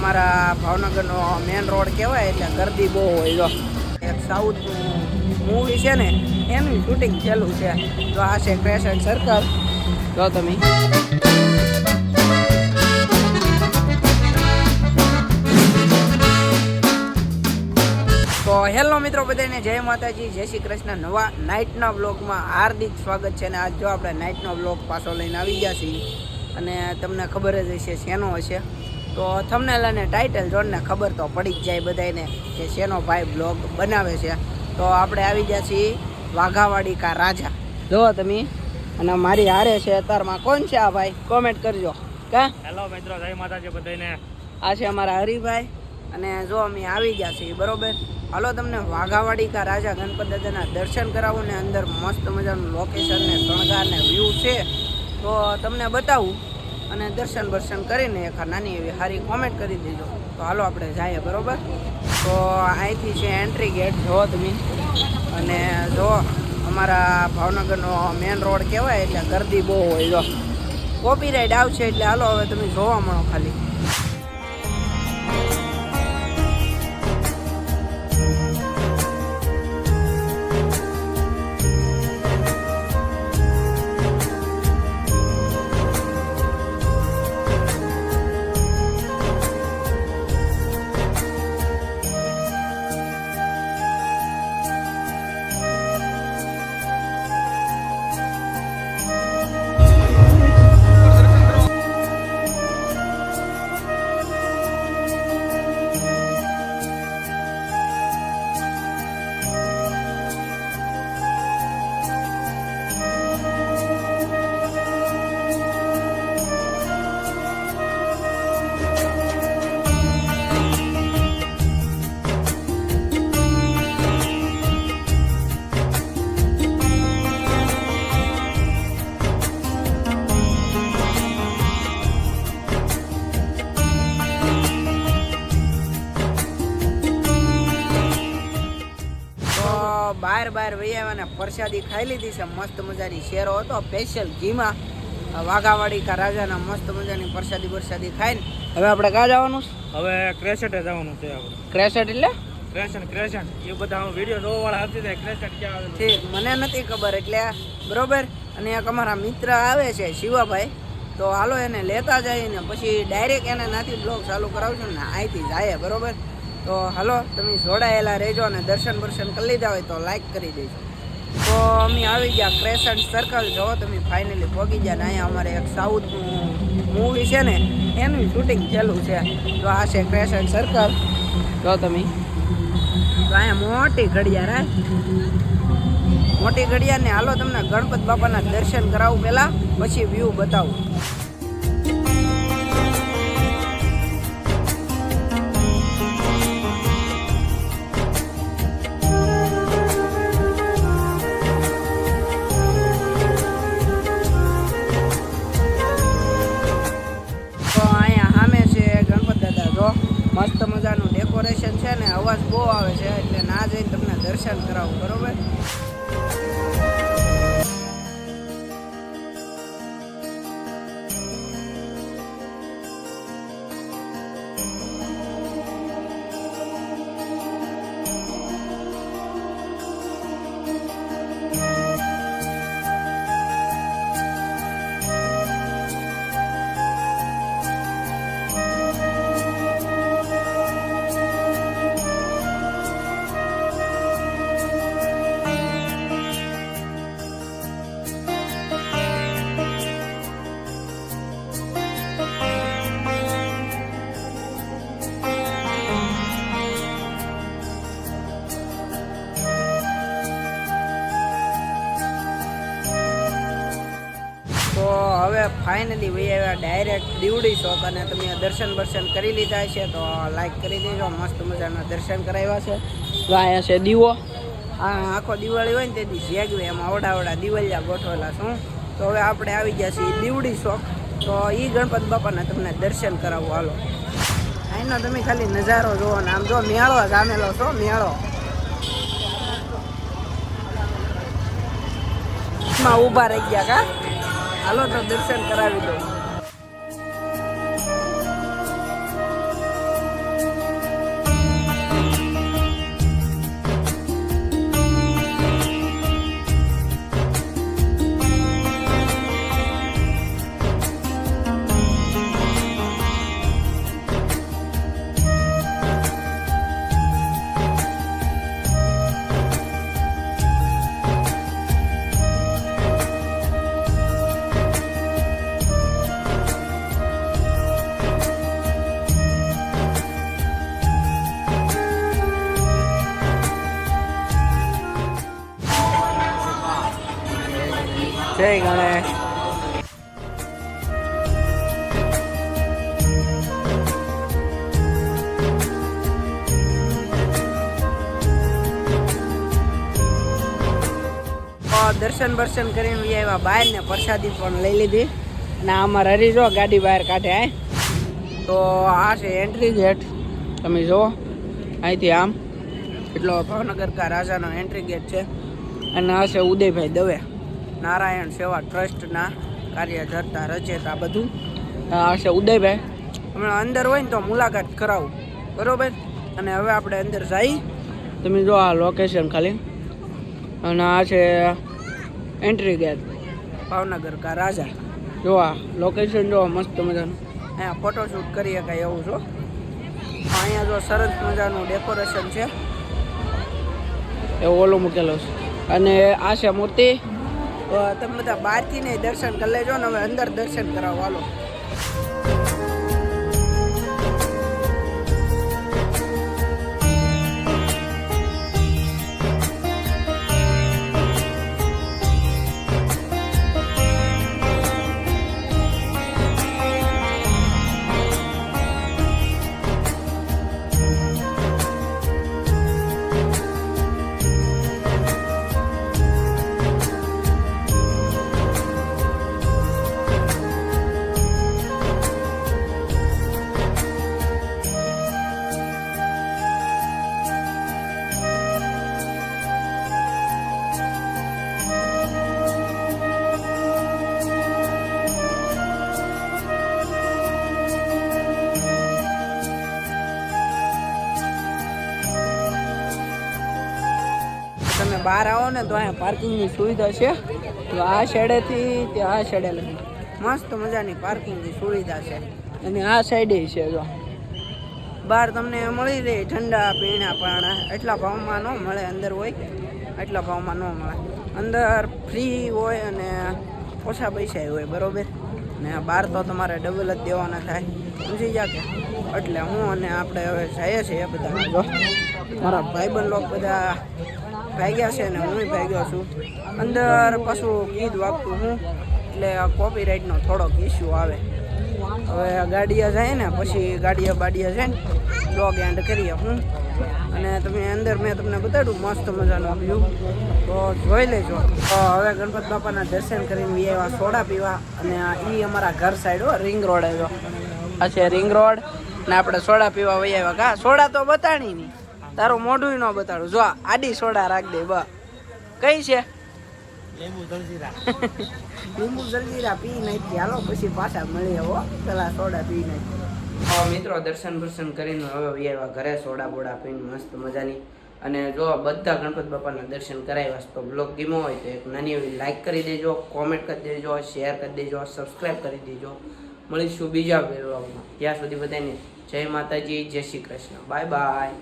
અમારા ભાવનગરનો main road કહેવાય એટલે ગરદી બહુ હોય. જો એક સાઉથનું મૂવી છે ને એનું શૂટિંગ ચાલુ છે. તો આ છે ક્રેસન્ટ સર્કલ. જો તમે તો હેલો મિત્રો બધાને જય માતાજી, જય શ્રી કૃષ્ણ. નવા નાઇટના બ્લોગમાં હાર્દિક સ્વાગત છે. અને આજ જો આપણે નાઇટનો બ્લોગ પાછો લઈને આવી ગયા છીએ અને તમને ખબર જ હશે શેનો હશે. તો થંબનેલ અને ટાઇટલ જોઈને ખબર તો પડી જ જાય બધાને કે શેનો ભાઈ બ્લોગ બનાવે છે. તો આપણે આવી ગયા છીએ વાઘાવાડી કા રાજા. જુઓ તમે, અને મારી હારે છે અત્યારમાં કોણ છે આ ભાઈ, કોમેન્ટ કરજો. કા હેલો મિત્રો, જય માતાજી બધાને. આ છે અમારા હરિભાઈ. અને જો અમે આવી ગયા છીએ બરોબર. હાલો તમને વાઘાવાડી કા રાજા ગણપત દાદાના દર્શન કરાવું ને અંદર મસ્ત મજાનું લોકેશન ને શણગાર ને વ્યૂ છે તો તમને બતાવું. અને દર્શન કરીને એક નાની એવી સારી કોમેન્ટ કરી દેજો. તો હાલો આપણે જઈએ બરોબર. તો અહીંથી છે એન્ટ્રી ગેટ, જુઓ તમે. અને જો અમારા ભાવનગરનો મેન રોડ કહેવાય એટલે ગરદી બહુ હોય. જો કોપીરાઇટ આવશે એટલે હાલો હવે તમે જોવા મળો ખાલી. બહાર વહી આવ્યા ને પ્રસાદી ખાઈ લીધી છે. મસ્ત મજાની શેરો હતો સ્પેશિયલ ઘીમાં. વાઘાવાડી કા રાજાના મસ્ત મજાની પ્રસાદી ખાઈને હવે આપણે ક્યાં જવાનું છે? હવે ક્રેસેટે જવાનું છે આપણે. ક્રેસેટ એટલે ક્રેસન્ટ એ બધા વિડીયો જોવાવાળા હતી ને ક્રેસેટ ક્યાં આવેલું ઠીક મને નથી ખબર એટલે બરોબર. અને એક અમારા મિત્ર આવે છે શિવાભાઈ, તો હાલો એને લેતા જઈએ ને પછી ડાયરેક્ટ એને નાથી બ્લોગ ચાલુ કરાવશું ને અહીંથી જાય બરોબર. તો હાલો તમે જોડાયેલા રહેજો અને દર્શન કરી લીધા હોય તો લાઈક કરી દેજો. તો અમે આવી ગયા ક્રેસન્ટ સર્કલ. જો તમે ફાઇનલી પહોંચી ગયા ને અહીંયા અમારે એક સાઉથનું મૂવી છે ને એનું શૂટિંગ ચાલુ છે. તો આ છે ક્રેસન્ટ સર્કલ. જો તમે તો અહીંયા મોટી ઘડિયાળ ને હાલો તમને ગણપત બાપાના દર્શન કરાવું પહેલાં, પછી વ્યૂ બતાવું. મસ્ત મજાનું ડેકોરેશન છે ને અવાજ બહુ આવે છે એટલે ના જઈને તમને દર્શન કરાવું બરોબર. હવે ફાઇનલી વહી આવ્યા ડાયરેક્ટ દીવડી ચોક. અને તમે દર્શન કરી લીધા છે તો લાઈક કરી દેજો. મસ્ત મજાના દર્શન કરાવ્યા છે. તો અહીંયા છે દીવો. આ આખો દિવાળી હોય ને તેથી જેગવે એમાં આવડા દિવાળિયા ગોઠવેલા છું. તો હવે આપણે આવી ગયા છીએ દીવડી ચોક. તો એ ગણપત બાપાના તમને દર્શન કરાવવું. હાલો અહીંનો તમે ખાલી નજારો જુઓ ને આમ જો મેળો જામેલો છો મેળો. માં ઊભા રહી ગયા કા. હાલો તો દર્શન કરાવી દો. જય ગણેશ. દર્શન બર્શન કરીને આવ્યા બહાર ને પ્રસાદી પણ લઈ લીધી અને આમાં હરી જો ગાડી બહાર કાઢે આય તો આ છે એન્ટ્રી ગેટ. તમે જુઓ અહીંથી આમ એટલો ભાવનગર કા રાજાનો એન્ટ્રી ગેટ છે. અને આ છે ઉદયભાઈ દવે, નારાયણ સેવા ટ્રસ્ટના કાર્ય ધરતા રચેતા બધું. આ છે ઉદયભાઈ. હમણાં અંદર હોય ને તો મુલાકાત કરાવું, બરોબર. અને હવે આપણે અંદર જઈ. તમે જો આ લોકેશન ખાલી. અને આ છે એન્ટ્રી ગેટ ભાવનગર કા રાજા. જો આ લોકેશન જો મસ્ત મજાનું. અહીંયા ફોટોશૂટ કરી શકાય એવું છો. અહીંયા જો સરસ મજાનું ડેકોરેશન છે એવું ઓલું મૂકેલો છે. અને આ છે મૂર્તિ. તમે બધા બહારથી નહીં દર્શન કરી લેજો ને હવે અંદર દર્શન કરાવો હાલો. તમે બહાર આવો ને તો અહીંયા પાર્કિંગની સુવિધા છે. તો આ સાઈડેથી તે આ સાઈડે લગી મસ્ત મજાની પાર્કિંગની સુવિધા છે. અને આ સાઈડે છે જો બહાર તમને મળી રહે ઠંડા પીણા પણ એટલા ભાવમાં ન મળે. અંદર હોય એટલા ભાવમાં ન મળે. અંદર ફ્રી હોય અને ઓછા પૈસા હોય, બરોબર. ને બહાર તો તમારે ડબલ જ દેવાના થાય, સમજી જા કે. એટલે હું અને આપણે હવે જઈએ છીએ બધા. જો મારા ભાઈબંધ લોકો બધા ભાગ્યા છે ને હું ભાગ્યો છું. અંદર પાછું ગીત વાગતું હું એટલે કોપીરાઇટનો થોડોક ઇસ્યુ આવે. હવે ગાડીએ જાય ને પછી ગાડીએ બાડીએ જાય ને બ્લોગ એન્ડ કરીએ હું. અને તમે અંદર મેં તમને બતાડ્યું મસ્ત મજાનો વ્યૂ, તો જોઈ લેજો. તો હવે ગણપત બાપાના દર્શન કરીને આવ્યા સોડા પીવા. અને એ અમારા ઘર સાઈડ હો, રિંગ રોડ આવ્યો. આ છે રિંગ રોડ ને આપણે સોડા પીવા વહી આવ્યા. કા સોડા તો બતાડી નહીં, તારું મોઢું ન બતાડું. જો આડી સોડા રાખ દે. બ કઈ છે? લીંબુ જલજીરા પી નાખી. હાલો પછી પાછા મળીએ હો. પેલા સોડા પી નાખી. મિત્રો દર્શન બર્શન કરીને હવે આવ્યા ઘરે સોડા બોડા પીને મસ્ત મજાની. અને જો બધા ગણપત બાપાના દર્શન કરાવ્યા તો બ્લોગ ગમ્યો હોય તો એક નાની એવી લાઈક કરી દેજો, કોમેન્ટ કરી દેજો, શેર કરી દેજો, સબસ્ક્રાઈબ કરી દેજો. મળીશું બીજા બ્લોગમાં. ત્યાં સુધી બધાને જય માતાજી, જય શ્રી કૃષ્ણ, બાય બાય.